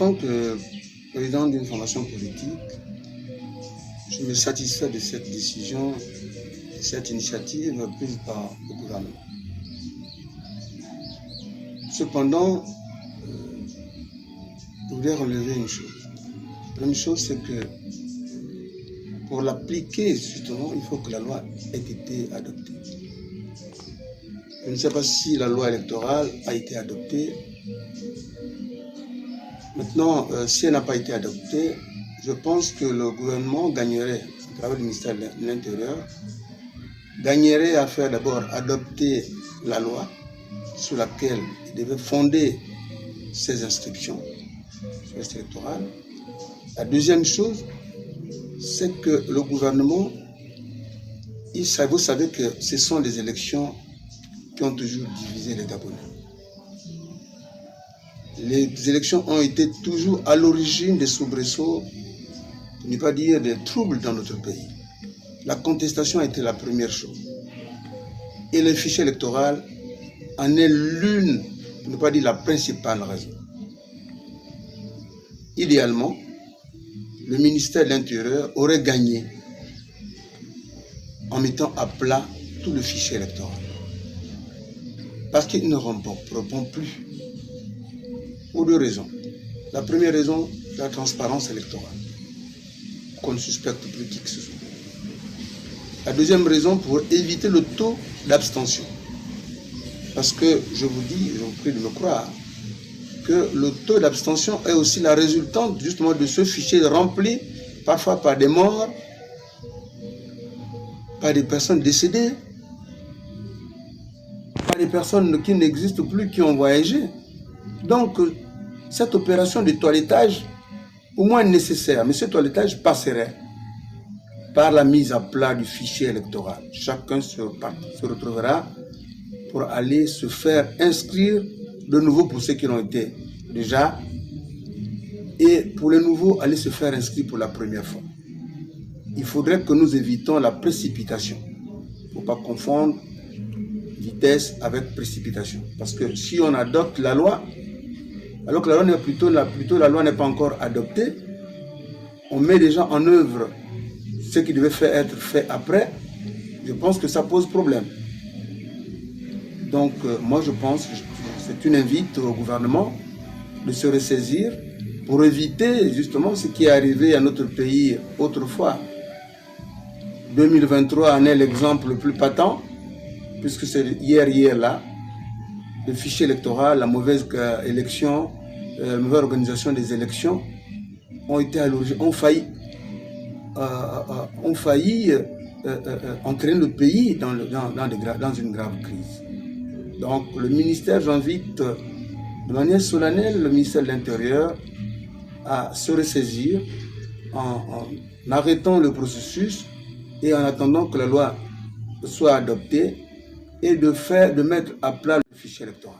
tant que président d'une formation politique, je me satisfais de cette décision, de cette initiative prise par le gouvernement. Cependant, je voudrais relever une chose. La première chose, c'est que pour l'appliquer, justement, il faut que la loi ait été adoptée. Je ne sais pas si la loi électorale a été adoptée. Maintenant, si elle n'a pas été adoptée, je pense que le gouvernement gagnerait, à travers le ministère de l'Intérieur, gagnerait à faire d'abord adopter la loi sur laquelle il devait fonder ses inscriptions sur la liste électorale. La deuxième chose, c'est que le gouvernement, vous savez que ce sont les élections qui ont toujours divisé les Gabonais. Les élections ont été toujours à l'origine des soubresauts, pour ne pas dire des troubles dans notre pays. La contestation a été la première chose. Et le fichier électoral en est l'une, pour ne pas dire la principale raison. Idéalement, le ministère de l'Intérieur aurait gagné en mettant à plat tout le fichier électoral. Parce qu'il ne répond plus. Pour deux raisons. La première raison, c'est la transparence électorale, qu'on ne suspecte plus qui que ce soit. La deuxième raison, pour éviter le taux d'abstention. Parce que, je vous dis, je vous prie de me croire, que le taux d'abstention est aussi la résultante justement de ce fichier rempli parfois par des morts, par des personnes décédées, par des personnes qui n'existent plus, qui ont voyagé. Donc, cette opération de toilettage, au moins nécessaire, mais ce toilettage passerait par la mise à plat du fichier électoral. Chacun se retrouvera pour aller se faire inscrire de nouveau pour ceux qui l'ont été déjà, et pour les nouveaux, aller se faire inscrire pour la première fois. Il faudrait que nous évitons la précipitation. Il ne faut pas confondre vitesse avec précipitation. Parce que si on adopte la loi, alors que la loi n'est pas encore adoptée, on met déjà en œuvre ce qui devait être fait après. Je pense que ça pose problème. Donc, moi, je pense que c'est une invite au gouvernement de se ressaisir pour éviter justement ce qui est arrivé à notre pays autrefois. 2023 en est l'exemple le plus patent, puisque c'est hier là, le fichier électoral, la mauvaise élection, la mauvaise organisation des élections ont été à l'origine, ont failli entraîner le pays dans une grave crise. Donc le ministère, j'invite de manière solennelle le ministère de l'Intérieur à se ressaisir en arrêtant le processus et en attendant que la loi soit adoptée et de mettre à plat le fichier électoral.